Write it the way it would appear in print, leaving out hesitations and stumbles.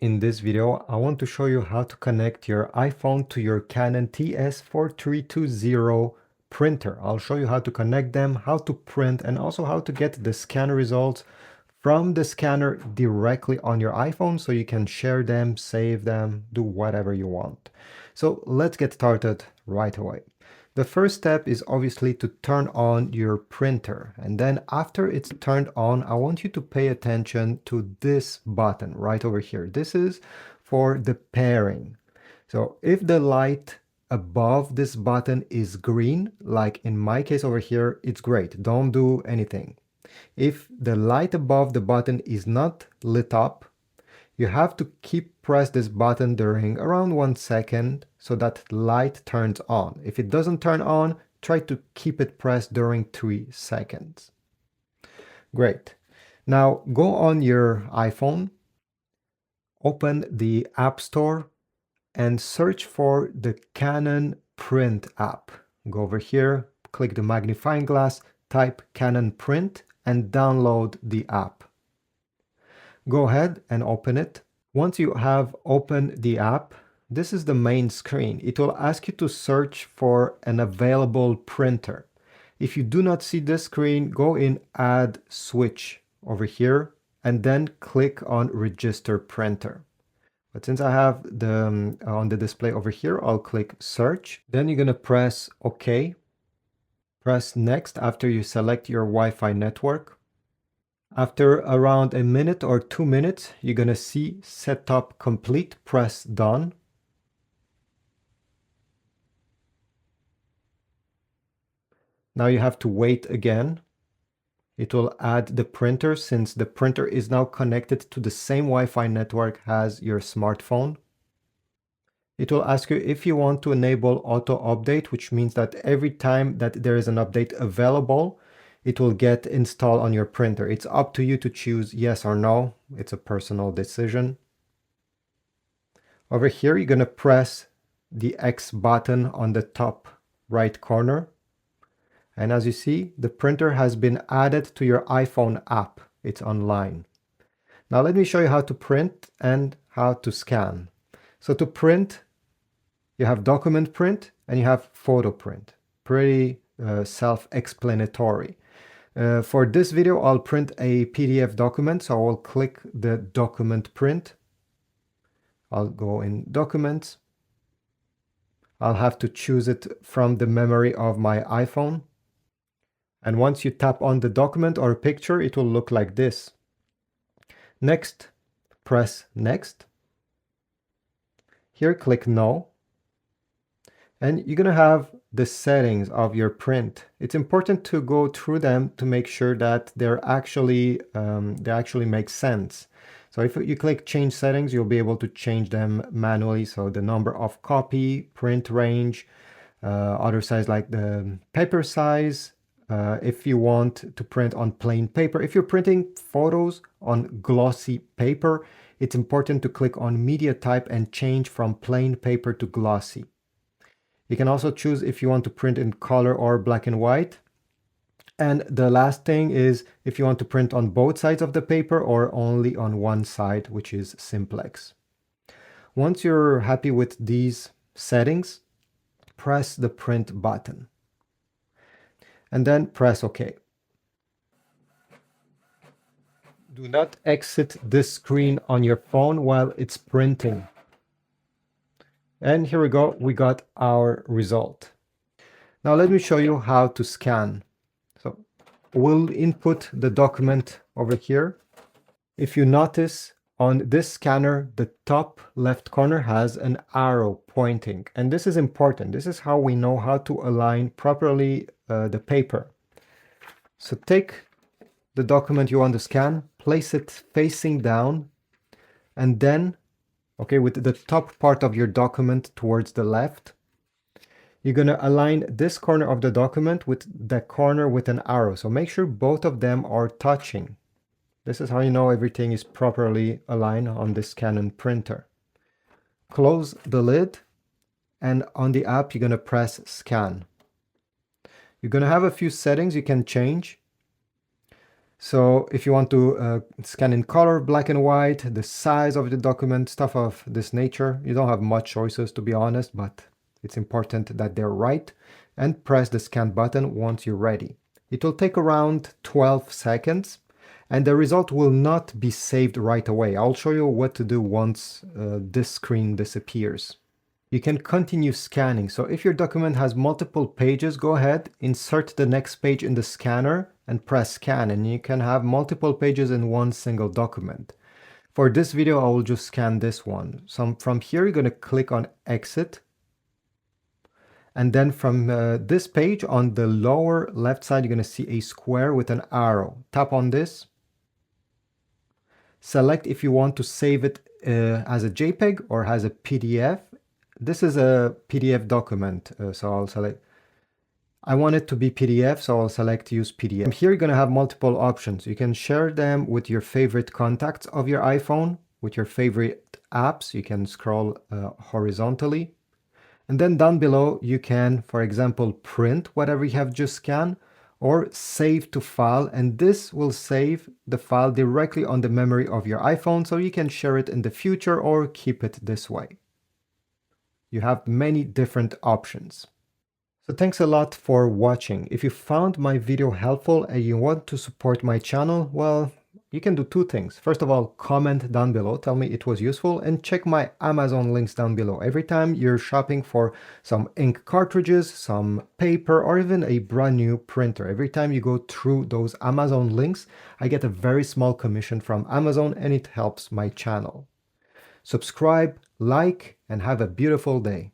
In this video, I want to show you how to connect your iPhone to your Canon TS4320 printer. I'll show you how to connect them, how to print, and also how to get the scan results from the scanner directly on your iPhone so you can share them, save them, do whatever you want. So let's get started right away. The first step is obviously to turn on your printer, and then after it's turned on, I want you to pay attention to this button right over here. This is for the pairing. So if the light above this button is green, like in my case over here, it's great. Don't do anything. If the light above the button is not lit up, you have to keep press this button during around 1 second so that light turns on. If it doesn't turn on, try to keep it pressed during 3 seconds. Great. Now go on your iPhone, open the App Store and search for the Canon Print app. Go over here, click the magnifying glass, type Canon Print and download the app. Go ahead and open it. Once you have opened the app, this is the main screen. It will ask you to search for an available printer. If you do not see this screen, go in Add Switch over here and then click on Register Printer. But since I have the on the display over here, I'll click Search. Then you're going to press OK. Press Next after you select your Wi-Fi network. After around a minute or 2 minutes, you're going to see Setup Complete. Press Done. Now you have to wait again. It will add the printer since the printer is now connected to the same Wi-Fi network as your smartphone. It will ask you if you want to enable auto update, which means that every time that there is an update available, it will get installed on your printer. It's up to you to choose yes or no. It's a personal decision. Over here, you're going to press the X button on the top right corner. And as you see, the printer has been added to your iPhone app. It's online. Now let me show you how to print and how to scan. So to print, you have document print and you have photo print. Pretty self-explanatory. For this video, I'll print a PDF document, so I'll click the document print. I'll go in Documents. I'll have to choose it from the memory of my iPhone. And once you tap on the document or picture, it will look like this. Next, press Next. Here, click No. And you're going to have the settings of your print. It's important to go through them to make sure that they actually make sense. So if you click Change Settings, you'll be able to change them manually. So the number of copy, print range, other size like the paper size. If you want to print on plain paper, if you're printing photos on glossy paper, it's important to click on media type and change from plain paper to glossy. You can also choose if you want to print in color or black and white. And the last thing is if you want to print on both sides of the paper or only on one side, which is simplex. Once you're happy with these settings, press the print button. And then press OK. Do not exit this screen on your phone while it's printing. And here we go, we got our result. Now let me show you how to scan. So we'll input the document over here. If you notice on this scanner, the top left corner has an arrow pointing. And this is important. This is how we know how to align properly the paper. So take the document you want to scan, place it facing down, and then, with the top part of your document towards the left, you're going to align this corner of the document with the corner with an arrow. So make sure both of them are touching. This is how you know everything is properly aligned on this Canon printer. Close the lid, and on the app, you're going to press Scan. You're going to have a few settings you can change. So if you want to scan in color, black and white, the size of the document, stuff of this nature, you don't have much choices to be honest, but it's important that they're right. And press the scan button once you're ready. It will take around 12 seconds and the result will not be saved right away. I'll show you what to do once this screen disappears. You can continue scanning. So if your document has multiple pages, go ahead, insert the next page in the scanner and press scan, and you can have multiple pages in one single document. For this video, I will just scan this one. So from here, you're going to click on exit. And then from this page on the lower left side, you're going to see a square with an arrow. Tap on this. Select if you want to save it as a JPEG or as a PDF. This is a PDF document, so I'll select. I want it to be PDF, so I'll select use PDF. From here, you're going to have multiple options. You can share them with your favorite contacts of your iPhone, with your favorite apps. You can scroll horizontally. And then down below, you can, for example, print whatever you have just scanned or save to file. And this will save the file directly on the memory of your iPhone, so you can share it in the future or keep it this way. You have many different options. So thanks a lot for watching. If you found my video helpful and you want to support my channel, well, you can do two things. First of all, comment down below, tell me it was useful, and check my Amazon links down below. Every time you're shopping for some ink cartridges, some paper, or even a brand new printer, every time you go through those Amazon links, I get a very small commission from Amazon and it helps my channel. Subscribe, like, and have a beautiful day.